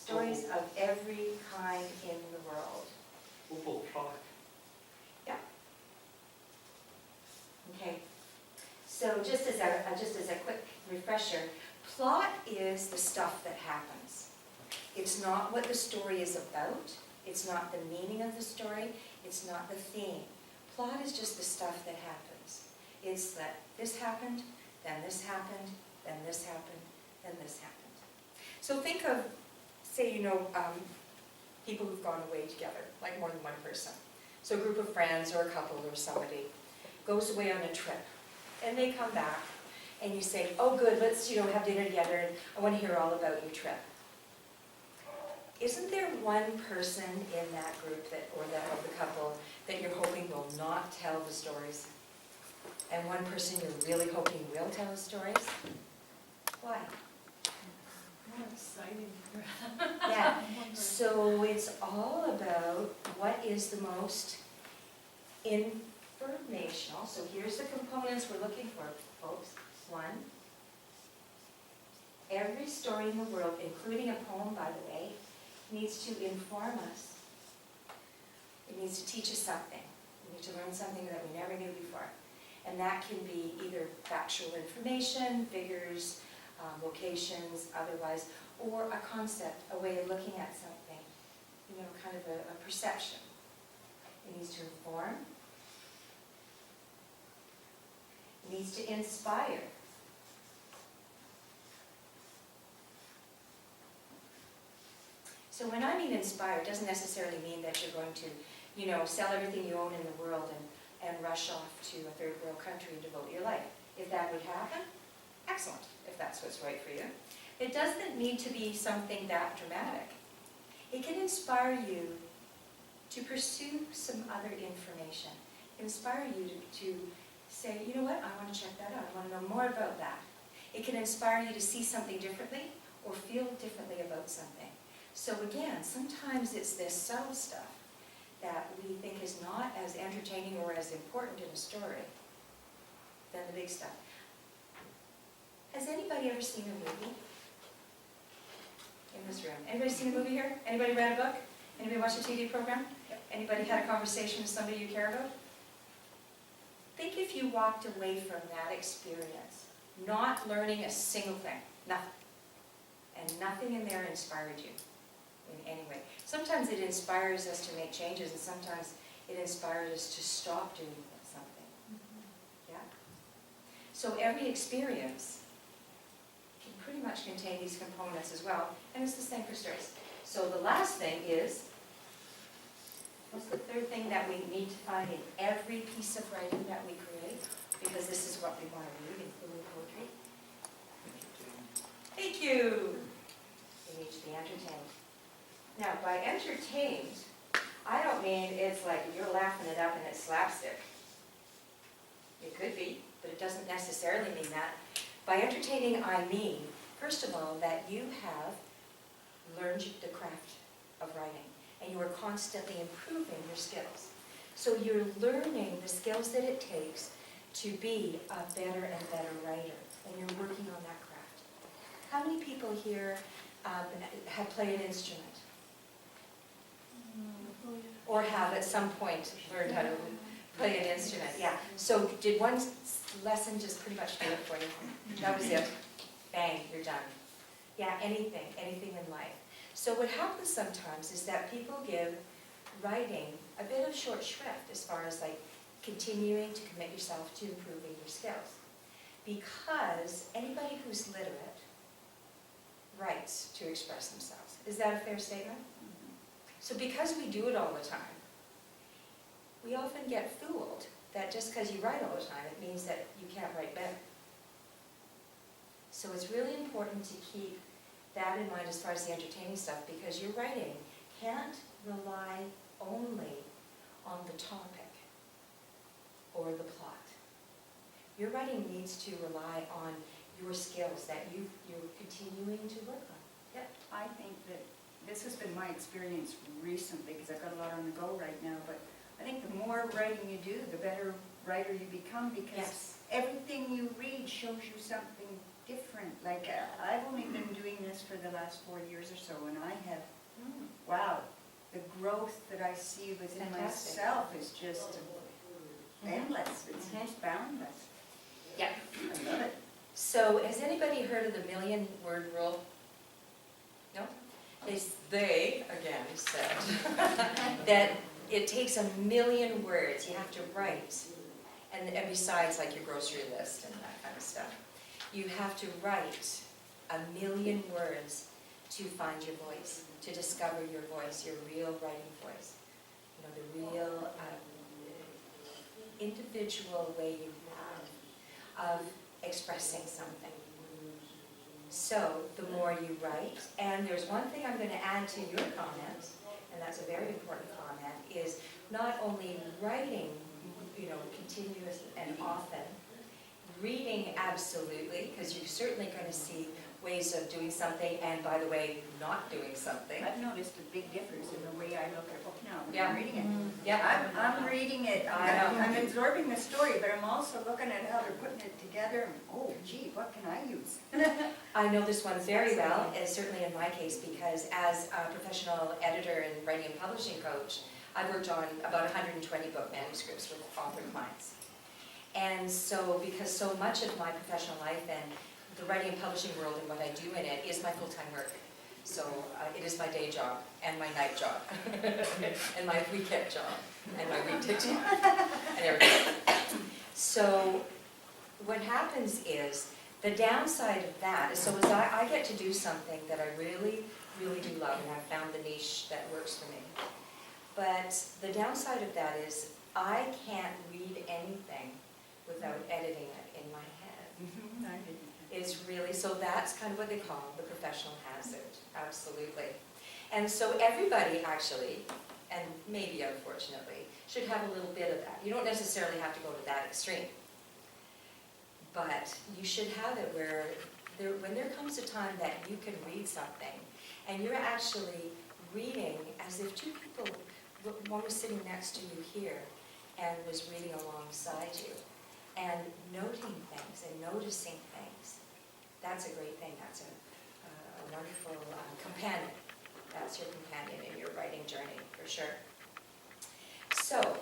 Stories of every kind in the world. Opal plot. Yeah. Okay. So just as a quick refresher, plot is the stuff that happens. It's not what the story is about. It's not the meaning of the story. It's not the theme. Plot is just the stuff that happens. It's that this happened, then this happened, then this happened, then this happened. So think of, say, people who've gone away together, like more than one person. So a group of friends or a couple or somebody goes away on a trip, and they come back, and you say, oh good, let's have dinner together, and I want to hear all about your trip. Isn't there one person in that group or the couple that you're hoping will not tell the stories? And one person you're really hoping will tell the stories? Why? More exciting. Yeah, so it's all about what is the most informational. So here's the components we're looking for, folks. One, every story in the world, including a poem, by the way, needs to inform us. It needs to teach us something. We need to learn something that we never knew before. And that can be either factual information, figures, locations, otherwise, or a concept, a way of looking at something, kind of a perception. It needs to inform. It needs to inspire. So when I mean inspire, it doesn't necessarily mean that you're going to, sell everything you own in the world and rush off to a third world country and devote your life. If that would happen, excellent, if that's what's right for you. It doesn't need to be something that dramatic. It can inspire you to pursue some other information. Inspire you to say, you know what, I want to check that out. I want to know more about that. It can inspire you to see something differently or feel differently about something. So again, sometimes it's this subtle stuff that we think is not as entertaining or as important in a story than the big stuff. Has anybody ever seen a movie? In this room. Anybody seen a movie here? Anybody read a book? Anybody watch a TV program? Anybody had a conversation with somebody you care about? Think if you walked away from that experience, not learning a single thing, nothing, and nothing in there inspired you in any way. Sometimes it inspires us to make changes, and sometimes it inspires us to stop doing something. Yeah? So every experience can pretty much contain these components as well, and it's the same for stories. So the last thing is, what's the third thing that we need to find in every piece of writing that we create? Because this is what we want to read, including poetry. Thank you. We need to be entertained. Now, by entertained, I don't mean it's like you're laughing it up and it's slapstick. It could be, but it doesn't necessarily mean that. By entertaining, I mean, first of all, that you have learned the craft of writing, and you are constantly improving your skills. So you're learning the skills that it takes to be a better and better writer, and you're working on that craft. How many people here have played an instrument? Or have at some point learned how to play an instrument? Yeah. So did one lesson just pretty much do it for you? That was it. Bang, you're done. Yeah, anything in life. So what happens sometimes is that people give writing a bit of short shrift as far as like continuing to commit yourself to improving your skills. Because anybody who's literate writes to express themselves. Is that a fair statement? So because we do it all the time, we often get fooled that just because you write all the time, it means that you can't write better. So it's really important to keep that in mind as far as the entertaining stuff, because your writing can't rely only on the topic or the plot. Your writing needs to rely on your skills that you're continuing to work on. Yep. I think that this has been my experience recently, because I've got a lot on the go right now, but I think the more writing you do, the better writer you become, because everything you read shows you something different. Like, I've only been doing this this for the last 4 years or so, and I have, Mm. wow, the growth that I see within Fantastic. myself is just endless. It's Mhm. boundless. Yeah. I love it. So has anybody heard of the million-word rule? No? They, again, said that it takes 1,000,000 words you have to write, and besides like your grocery list and that kind of stuff, you have to write 1,000,000 words to find your voice, to discover your voice, your real writing voice. You know, the real individual way you have of expressing something. So the more you write, and there's one thing I'm going to add to your comment, and that's a very important comment, is not only writing, you know, continuous and often, reading absolutely, because you're certainly going to see ways of doing something, and by the way, not doing something. I've noticed a big difference in the way I look at a book now when Yeah. I'm reading it. Yeah, I'm reading it, I know. I'm absorbing the story, but I'm also looking at how they're putting it together, and, oh gee, what can I use? I know this one very well, and certainly in my case, because as a professional editor and writing and publishing coach, I've worked on about 120 book manuscripts with author clients. And so, because so much of my professional life and the writing and publishing world and what I do in it is my full-time work. So it is my day job, and my night job, and my weekend job, and my weekday job, and everything. So what happens is, the downside of that is, so as I get to do something that I really, really do love, and I've found the niche that works for me. But the downside of that is, I can't read anything without editing it in my head. I didn't. It's really, so that's kind of what they call the professional hazard, absolutely. And so everybody actually, and maybe unfortunately, should have a little bit of that. You don't necessarily have to go to that extreme. But you should have it where, when there comes a time that you can read something, and you're actually reading as if two people, one was sitting next to you here, and was reading alongside you, and noting things and noticing things. That's a great thing. That's a wonderful companion. That's your companion in your writing journey, for sure. So,